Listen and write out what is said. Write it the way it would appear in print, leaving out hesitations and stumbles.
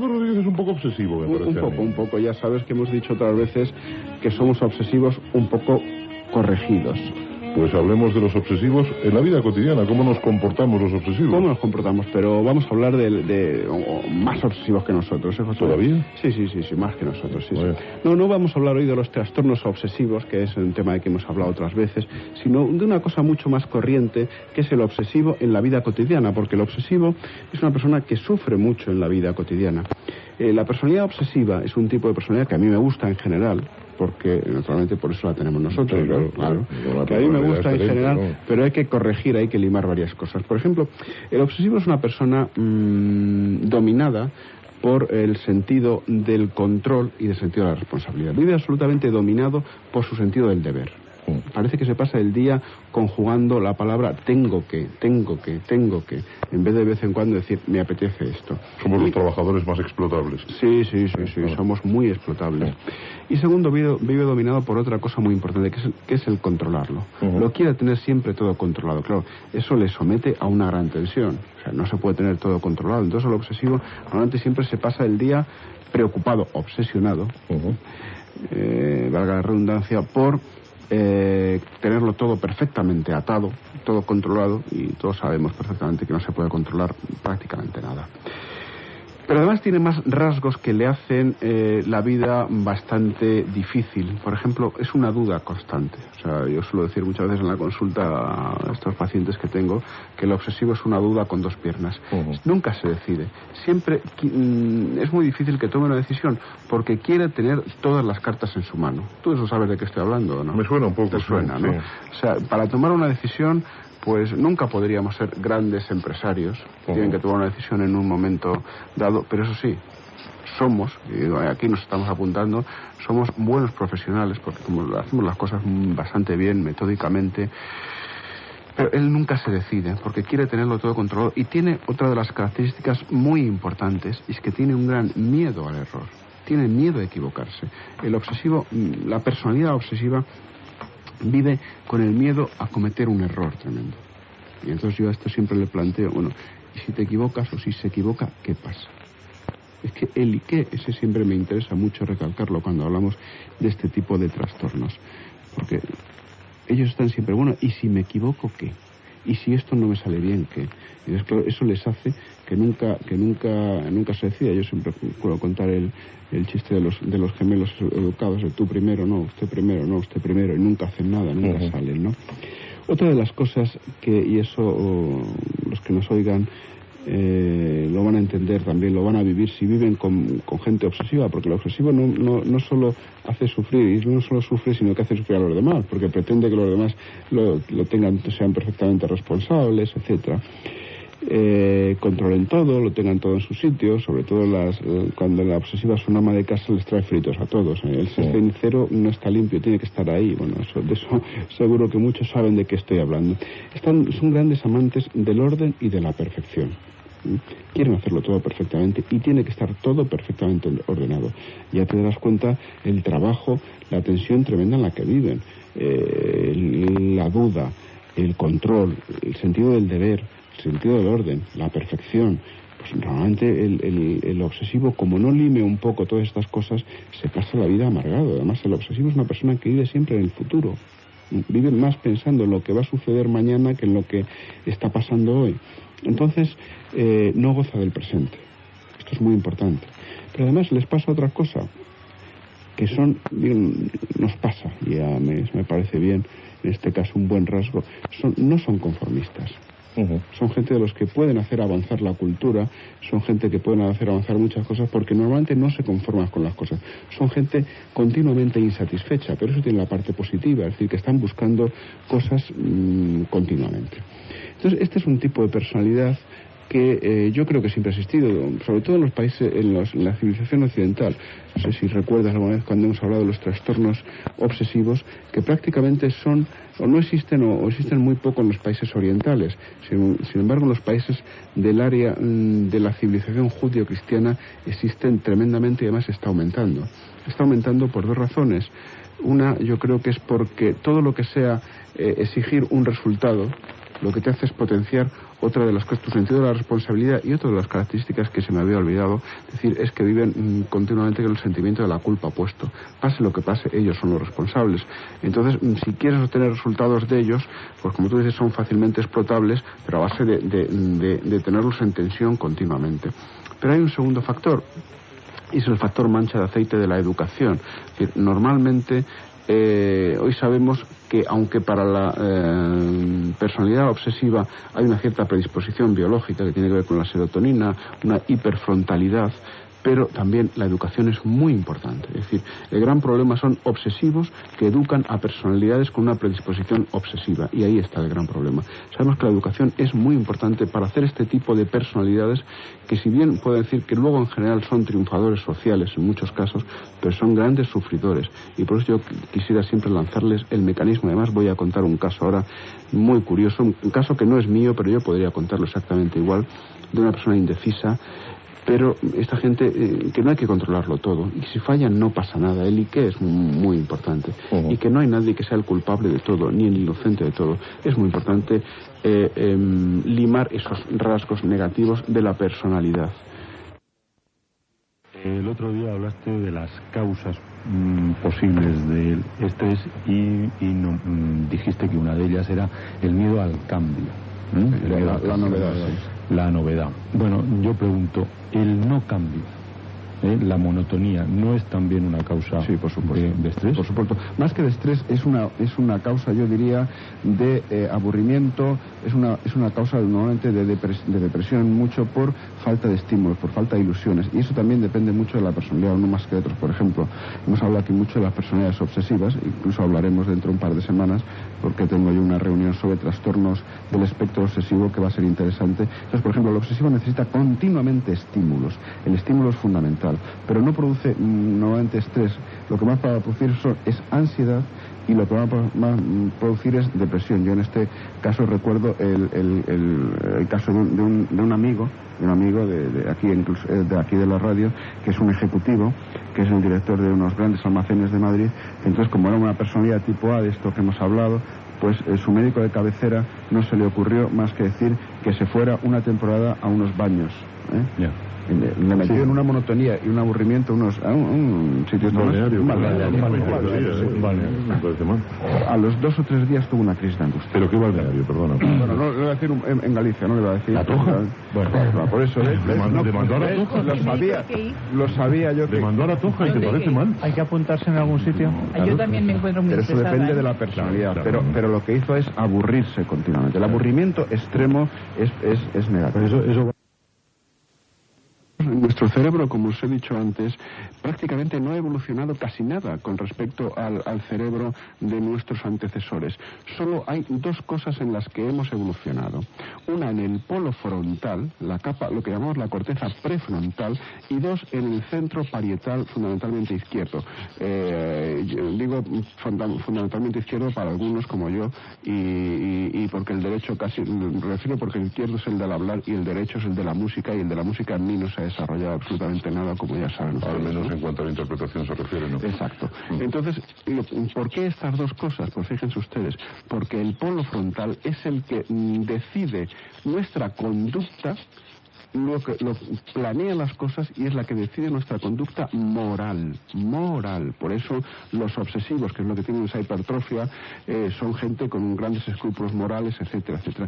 Tú, Rodríguez, es un poco obsesivo, me parece. Un poco. Ya sabes que hemos dicho otras veces que somos obsesivos un poco corregidos. Pues hablemos de los obsesivos en la vida cotidiana. ¿Cómo nos comportamos los obsesivos? ¿Cómo nos comportamos? Pero vamos a hablar de más obsesivos que nosotros, ¿eh, José? ¿Todavía? Sí, más que nosotros, sí. Bueno. No vamos a hablar hoy de los trastornos obsesivos, que es un tema de que hemos hablado otras veces, sino de una cosa mucho más corriente, que es el obsesivo en la vida cotidiana, porque el obsesivo es una persona que sufre mucho en la vida cotidiana. La personalidad obsesiva es un tipo de personalidad que a mí me gusta en general, porque naturalmente por eso la tenemos nosotros, sí, claro. Que a mí me gusta en general, ¿no? Pero hay que corregir, hay que limar varias cosas. Por ejemplo, el obsesivo es una persona dominada por el sentido del control y del sentido de la responsabilidad. Vive absolutamente dominado por su sentido del deber. Parece que se pasa el día conjugando la palabra tengo que, en vez en cuando decir me apetece esto. Somos los trabajadores más explotables. Sí, somos muy explotables. Y segundo, vive dominado por otra cosa muy importante, que es el controlarlo. Lo quiere tener siempre todo controlado. Claro, eso le somete a una gran tensión. O sea, no se puede tener todo controlado. Entonces el obsesivo normalmente siempre se pasa el día preocupado, obsesionado, valga la redundancia, por tenerlo todo perfectamente atado, todo controlado, y todos sabemos perfectamente que no se puede controlar prácticamente nada. Pero además tiene más rasgos que le hacen la vida bastante difícil. Por ejemplo, es una duda constante. O sea, yo suelo decir muchas veces en la consulta a estos pacientes que tengo que el obsesivo es una duda con dos piernas. Nunca se decide. Siempre es muy difícil que tome una decisión porque quiere tener todas las cartas en su mano. Tú eso sabes de qué estoy hablando, ¿no? Me suena un poco. Te suena, ¿no? Sí. O sea, para tomar una decisión, pues nunca podríamos ser grandes empresarios. Tienen que tomar una decisión en un momento dado, pero eso sí, somos, y aquí nos estamos apuntando, somos buenos profesionales, porque como hacemos las cosas bastante bien, metódicamente. Pero él nunca se decide, porque quiere tenerlo todo controlado. Y tiene otra de las características muy importantes, y es que tiene un gran miedo al error. Tiene miedo a equivocarse. El obsesivo, la personalidad obsesiva, vive con el miedo a cometer un error tremendo. Y entonces yo a esto siempre le planteo, bueno, ¿y si te equivocas o si se equivoca, qué pasa? Es que el y qué, ese siempre me interesa mucho recalcarlo cuando hablamos de este tipo de trastornos. Porque ellos están siempre, bueno, ¿y si me equivoco, qué? ¿Y si esto no me sale bien, qué? Y es claro, eso les hace que nunca se decida. Yo siempre puedo contar el chiste de los gemelos educados, de tú primero, no, usted primero, y nunca hacen nada, nunca salen, ¿no? Otra de las cosas y eso los que nos oigan lo van a entender también, lo van a vivir si viven con gente obsesiva, porque el obsesivo no solo hace sufrir, y no solo sufre, sino que hace sufrir a los demás, porque pretende que los demás lo tengan, sean perfectamente responsables, etcétera. Controlen todo, lo tengan todo en su sitio, sobre todo cuando la obsesiva es una ama de casa, les trae fritos a todos. El cenicero no está limpio, tiene que estar ahí. Bueno, de eso seguro que muchos saben de qué estoy hablando. Son grandes amantes del orden y de la perfección. Quieren hacerlo todo perfectamente y tiene que estar todo perfectamente ordenado. Ya te darás cuenta el trabajo, la tensión tremenda en la que viven, la duda, el control, el sentido del deber, el sentido del orden, la perfección. Pues normalmente el obsesivo, como no lime un poco todas estas cosas, se pasa la vida amargado. Además, el obsesivo es una persona que vive siempre en el futuro. Vive más pensando en lo que va a suceder mañana que en lo que está pasando hoy. Entonces, no goza del presente. Esto es muy importante. Pero además les pasa otra cosa, que nos pasa, y me parece bien, en este caso un buen rasgo, no son conformistas. Son gente de los que pueden hacer avanzar la cultura, son gente que pueden hacer avanzar muchas cosas porque normalmente no se conforman con las cosas. Son gente continuamente insatisfecha, pero eso tiene la parte positiva, es decir, que están buscando cosas continuamente. Entonces, este es un tipo de personalidad que yo creo que siempre ha existido, sobre todo en los países, en la civilización occidental. No sé si recuerdas alguna vez cuando hemos hablado de los trastornos obsesivos, que prácticamente no existen o existen muy poco en los países orientales. Sin embargo, en los países del área de la civilización judío-cristiana existen tremendamente y además está aumentando. Está aumentando por dos razones. Una, yo creo que es porque todo lo que sea exigir un resultado, lo que te hace es potenciar otra de las cosas, tu sentido de la responsabilidad, y otra de las características que se me había olvidado decir es que viven continuamente con el sentimiento de la culpa puesto. Pase lo que pase, ellos son los responsables. Entonces, si quieres obtener resultados de ellos, pues como tú dices, son fácilmente explotables, pero a base de tenerlos en tensión continuamente. Pero hay un segundo factor, y es el factor mancha de aceite de la educación. Es decir, normalmente hoy sabemos que aunque para la personalidad obsesiva hay una cierta predisposición biológica que tiene que ver con la serotonina, una hiperfrontalidad, pero también la educación es muy importante. Es decir, el gran problema son obsesivos que educan a personalidades con una predisposición obsesiva, y ahí está el gran problema. Sabemos que la educación es muy importante para hacer este tipo de personalidades que, si bien puedo decir que luego en general son triunfadores sociales en muchos casos, pero son grandes sufridores, y por eso yo quisiera siempre lanzarles el mecanismo. Además voy a contar un caso ahora muy curioso, un caso que no es mío, pero yo podría contarlo exactamente igual, de una persona indecisa. Pero esta gente, que no hay que controlarlo todo, y si fallan no pasa nada. El IQ es muy importante, y que no hay nadie que sea el culpable de todo, ni el inocente de todo. Es muy importante limar esos rasgos negativos de la personalidad. El otro día hablaste de las causas posibles del estrés y dijiste que una de ellas era el miedo al cambio. La novedad, sí. La novedad. Bueno, yo pregunto, el no cambio, la monotonía, ¿no es también una causa sí, por supuesto, de estrés? Por supuesto. Más que de estrés, es una causa, yo diría, de aburrimiento, es una causa normalmente de depresión, mucho por falta de estímulos, por falta de ilusiones. Y eso también depende mucho de la personalidad, uno más que de otros. Por ejemplo, hemos hablado aquí mucho de las personalidades obsesivas, incluso hablaremos dentro de un par de semanas, porque tengo yo una reunión sobre trastornos del espectro obsesivo que va a ser interesante. Entonces, por ejemplo, el obsesivo necesita continuamente estímulos. El estímulo es fundamental, pero no produce normalmente estrés. Lo que más va a producir es ansiedad, y lo que va a producir es depresión. Yo en este caso recuerdo el caso de un amigo de aquí, incluso de aquí de la radio, que es un ejecutivo, que es el director de unos grandes almacenes de Madrid. Entonces, como era una personalidad tipo A, de esto que hemos hablado, pues su médico de cabecera no se le ocurrió más que decir que se fuera una temporada a unos baños. Yeah. Le metió en una monotonía y un aburrimiento a un sitio balneario. A los 2 o 3 días tuvo una crisis de angustia. ¿Pero qué balneario? Perdona. Bueno, no le voy a decir en Galicia, no le voy a decir. ¿La Toja? Bueno, por eso, ¿Le mandó a la Toja? Lo sabía yo que... ¿Le mandó a la Toja y te parece mal? ¿Hay que apuntarse en algún sitio? Yo también me encuentro muy Pero eso depende de la personalidad. Pero lo que hizo es aburrirse continuamente. El aburrimiento extremo es negativo. Eso Nuestro cerebro, como os he dicho antes, prácticamente no ha evolucionado casi nada con respecto al cerebro de nuestros antecesores. Solo hay 2 cosas en las que hemos evolucionado. Una en el polo frontal, la capa, lo que llamamos la corteza prefrontal, y 2 en el centro parietal, fundamentalmente izquierdo. Yo digo fundamentalmente izquierdo para algunos como yo, y porque el derecho casi, me refiero porque el izquierdo es el del hablar y el derecho es el de la música, y el de la música en mí no se ha desarrollado absolutamente nada, como ya saben. Al menos en cuanto a la interpretación se refiere, ¿no? Exacto. Entonces, ¿por qué estas 2 cosas? Pues fíjense ustedes, porque el polo frontal es el que decide nuestra conducta, lo planea las cosas, y es la que decide nuestra conducta moral. Por eso los obsesivos, que es lo que tienen esa hipertrofia, son gente con grandes escrúpulos morales, etcétera, etcétera.